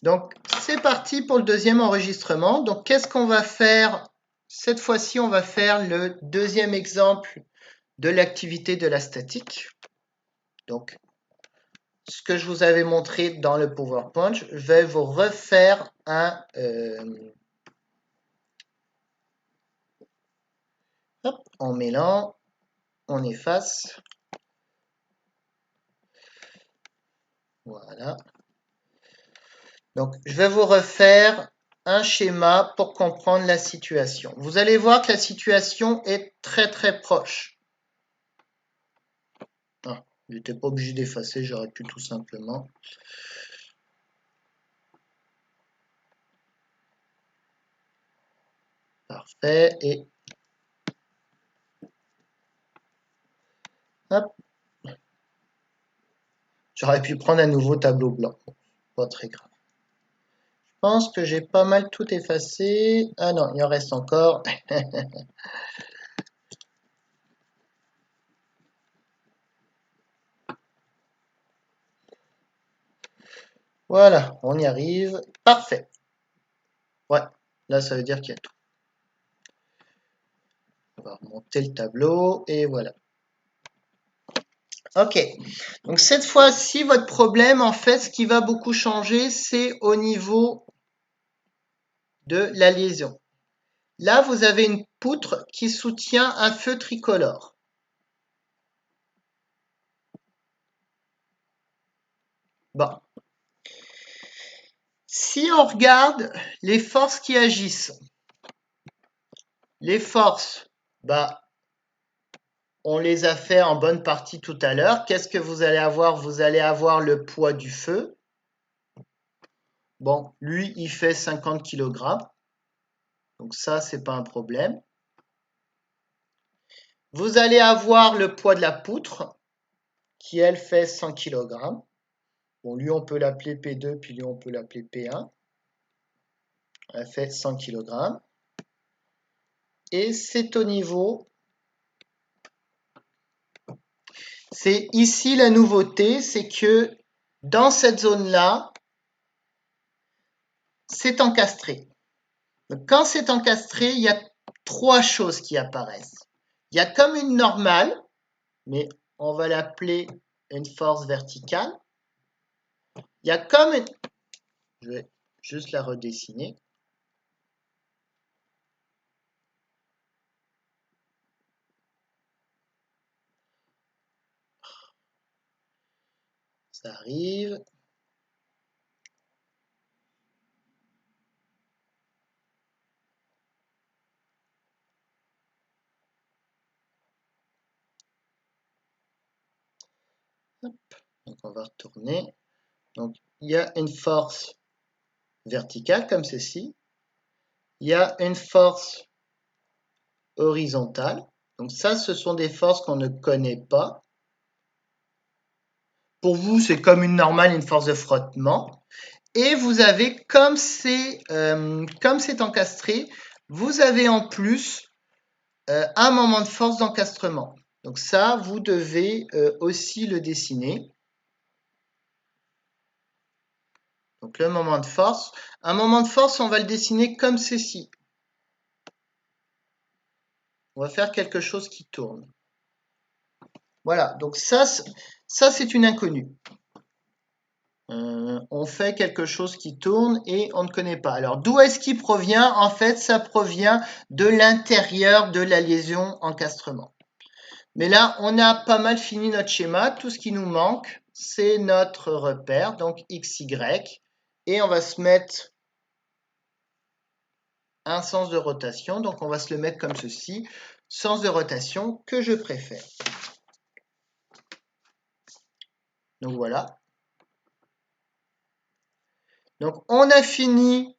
Donc, c'est parti pour le deuxième enregistrement. Donc, qu'est-ce qu'on va faire? Cette fois-ci, on va faire le deuxième exemple de l'activité de la statique. Donc, ce que je vous avais montré dans le PowerPoint, je vais vous refaire hop, en mêlant, on efface. Voilà. Donc, je vais vous refaire un schéma pour comprendre la situation. Vous allez voir que la situation est très très proche. Ah, je n'étais pas obligé d'effacer, j'aurais pu tout simplement. Parfait. Et hop, j'aurais pu prendre un nouveau tableau blanc. Pas très grave. Je pense que j'ai pas mal tout effacé. Ah non, il en reste encore. Voilà, on y arrive. Parfait. Ouais, là ça veut dire qu'il y a tout. On va remonter le tableau et voilà. Ok, donc cette fois-ci, votre problème, en fait, ce qui va beaucoup changer, c'est au niveau de la liaison. Là, vous avez une poutre qui soutient un feu tricolore. Bon. Si on regarde les forces qui agissent, les forces, bah, on les a fait en bonne partie tout à l'heure. Qu'est-ce que vous allez avoir? Vous allez avoir le poids du feu. Bon, lui, il fait 50 kg. Donc ça, c'est pas un problème. Vous allez avoir le poids de la poutre, qui elle fait 100 kg. Bon, lui, on peut l'appeler P2, puis lui, on peut l'appeler P1. Elle fait 100 kg. Et c'est au niveau... C'est ici la nouveauté, c'est que dans cette zone-là, c'est encastré. Donc, quand c'est encastré, il y a trois choses qui apparaissent. Il y a comme une normale, mais on va l'appeler une force verticale. Il y a comme une... Je vais juste la redessiner. Ça arrive. Hop. Donc on va retourner. Donc il y a une force verticale comme ceci. Il y a une force horizontale. Donc ça, ce sont des forces qu'on ne connaît pas. Pour vous, c'est comme une normale, une force de frottement. Et vous avez, comme c'est encastré, vous avez en plus un moment de force d'encastrement. Donc ça, vous devez aussi le dessiner. Donc le moment de force. Un moment de force, on va le dessiner comme ceci. On va faire quelque chose qui tourne. Voilà, donc ça c'est une inconnue. On fait quelque chose qui tourne et on ne connaît pas. Alors d'où est-ce qu'il provient? En fait, ça provient de l'intérieur de la liaison encastrement. Mais là, on a pas mal fini notre schéma. Tout ce qui nous manque, c'est notre repère, donc XY. Et on va se mettre un sens de rotation. Donc on va se le mettre comme ceci. Sens de rotation que je préfère. Donc voilà. Donc on a fini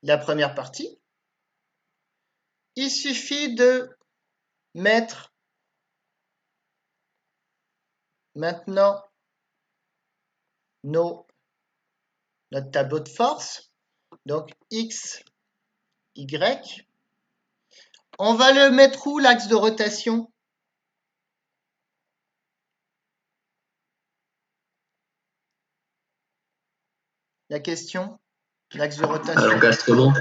la première partie. Il suffit de mettre maintenant notre tableau de force. Donc X, Y. On va le mettre où l'axe de rotation? la question? L'axe de rotation. À l'encastrement.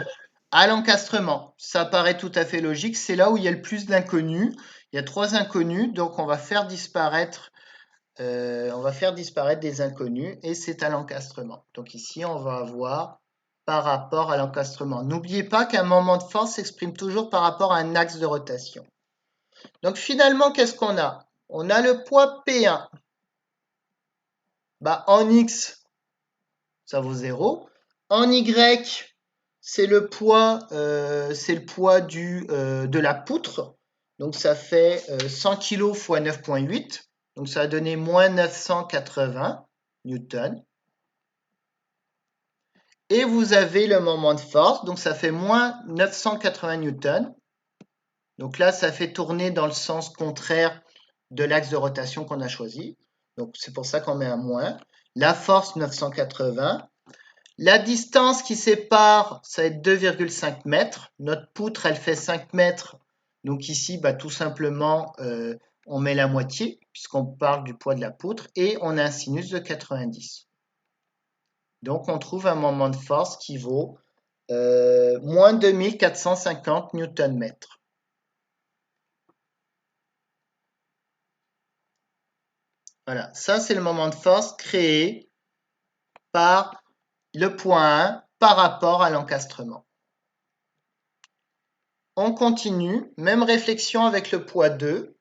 À l'encastrement, ça paraît tout à fait logique. C'est là où il y a le plus d'inconnus. Il y a 3 inconnus, donc on va faire disparaître des inconnus et c'est à l'encastrement. Donc ici, on va avoir par rapport à l'encastrement. N'oubliez pas qu'un moment de force s'exprime toujours par rapport à un axe de rotation. Donc finalement, qu'est-ce qu'on a? On a le poids P1. Bah, en X, ça vaut 0. En Y, c'est le poids de la poutre. Donc ça fait 100 kg fois 9,8. Donc ça va donner moins 980 newtons. Et vous avez le moment de force, donc ça fait moins 980 newtons. Donc là, ça fait tourner dans le sens contraire de l'axe de rotation qu'on a choisi. Donc c'est pour ça qu'on met un moins. La force 980. La distance qui sépare, ça va être 2,5 mètres. Notre poutre, elle fait 5 mètres. Donc ici, bah, tout simplement, on met la moitié, puisqu'on parle du poids de la poutre, et on a un sinus de 90. Donc on trouve un moment de force qui vaut moins 2450 Nm. Voilà, ça c'est le moment de force créé par le point 1 par rapport à l'encastrement. On continue, même réflexion avec le poids 2.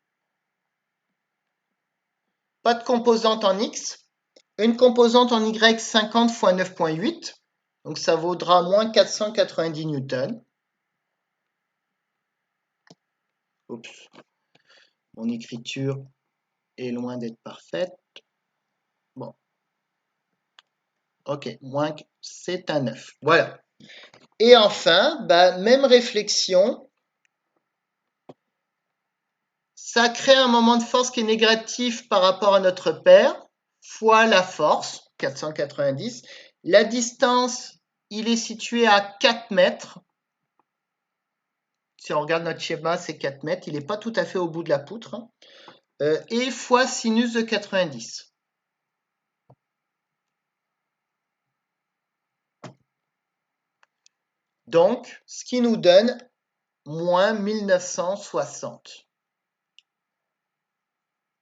Pas de composante en X. Une composante en Y, 50 fois 9,8. Donc ça vaudra moins 490 newtons. Oups. Mon écriture est loin d'être parfaite. Bon. Ok, moins c'est un 9. Voilà. Et enfin, bah, même réflexion. Ça crée un moment de force qui est négatif par rapport à notre paire, fois la force, 490. La distance, il est situé à 4 mètres. Si on regarde notre schéma, c'est 4 mètres. Il n'est pas tout à fait au bout de la poutre. Et fois sinus de 90. Donc, ce qui nous donne moins 1960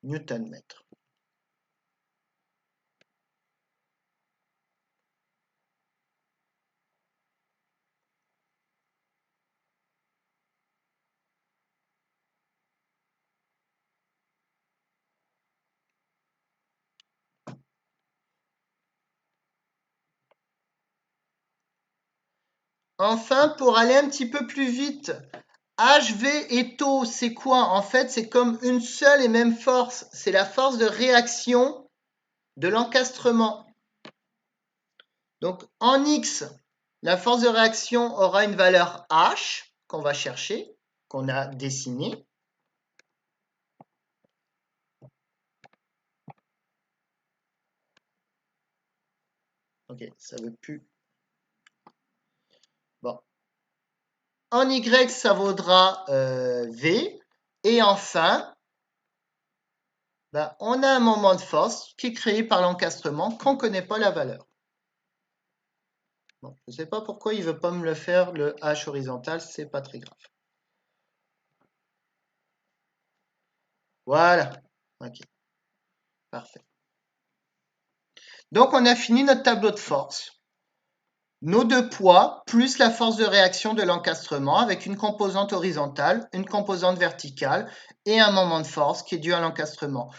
Newton-mètre. Enfin, pour aller un petit peu plus vite, HV et taux, c'est quoi? En fait, c'est comme une seule et même force. C'est la force de réaction de l'encastrement. Donc, en X, la force de réaction aura une valeur H qu'on va chercher, qu'on a dessinée. Ok, ça ne veut plus. Bon. En Y, ça vaudra V. Et enfin, ben, on a un moment de force qui est créé par l'encastrement qu'on ne connaît pas la valeur. Bon, je ne sais pas pourquoi il ne veut pas me le faire, le H horizontal, c'est pas très grave. Voilà. Ok. Parfait. Donc, on a fini notre tableau de force. Nos deux poids plus la force de réaction de l'encastrement avec une composante horizontale, une composante verticale et un moment de force qui est dû à l'encastrement.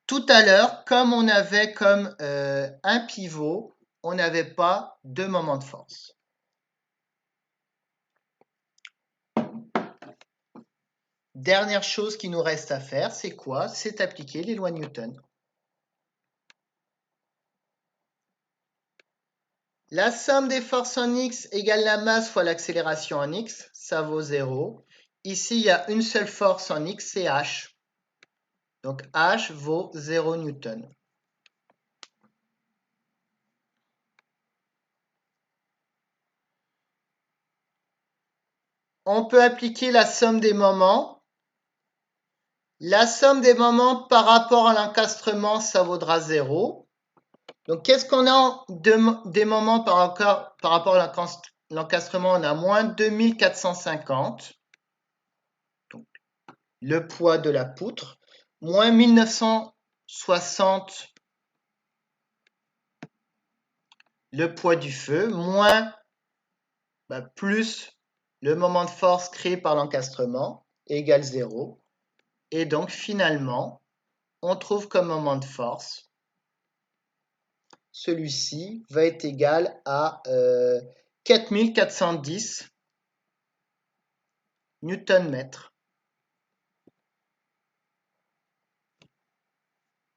Tout à l'heure, comme on avait comme un pivot, on n'avait pas de moment de force. Dernière chose qui nous reste à faire, c'est quoi? C'est appliquer les lois de Newton. La somme des forces en X égale la masse fois l'accélération en X, ça vaut 0. Ici, il y a une seule force en X, c'est H. Donc H vaut 0 Newton. On peut appliquer la somme des moments. La somme des moments par rapport à l'encastrement, ça vaudra 0. Donc, qu'est-ce qu'on a des moments par rapport à l'encastrement? On a moins 2450, donc le poids de la poutre, moins 1960, le poids du feu, moins plus le moment de force créé par l'encastrement, égale 0. Et donc, finalement, on trouve comme moment de force, celui-ci va être égal à 4410 Newton-mètre.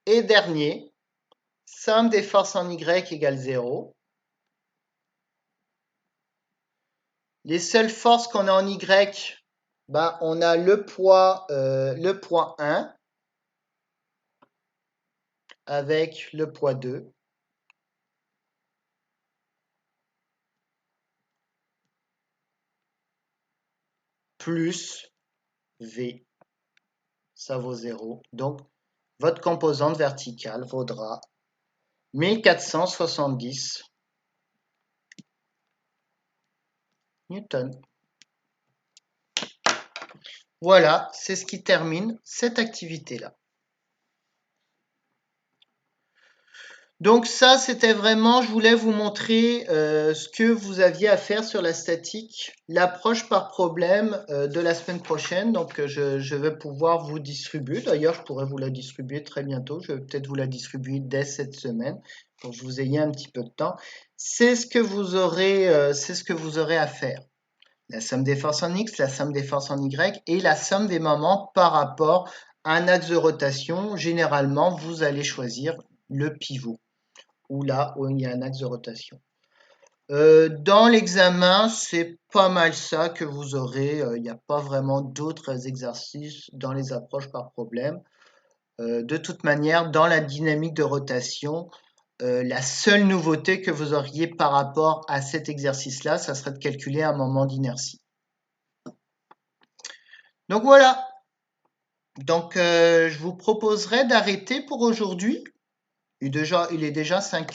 Et dernier, somme des forces en Y égale 0. Les seules forces qu'on a en Y, on a le poids 1 avec le poids 2. Plus V, ça vaut 0. Donc, votre composante verticale vaudra 1470 Newton. Voilà, c'est ce qui termine cette activité-là. Donc ça, c'était vraiment, je voulais vous montrer ce que vous aviez à faire sur la statique, l'approche par problème de la semaine prochaine. Donc je vais pouvoir vous distribuer, d'ailleurs je pourrais vous la distribuer très bientôt, je vais peut-être vous la distribuer dès cette semaine pour que vous ayez un petit peu de temps. C'est ce que vous aurez à faire. La somme des forces en X, la somme des forces en Y et la somme des moments par rapport à un axe de rotation. Généralement, vous allez choisir le pivot ou là où il y a un axe de rotation. Dans l'examen, c'est pas mal ça que vous aurez. Il n'y a pas vraiment d'autres exercices dans les approches par problème. De toute manière, dans la dynamique de rotation, la seule nouveauté que vous auriez par rapport à cet exercice-là, ça serait de calculer un moment d'inertie. Donc voilà. Donc je vous proposerai d'arrêter pour aujourd'hui. Il est déjà 5 heures.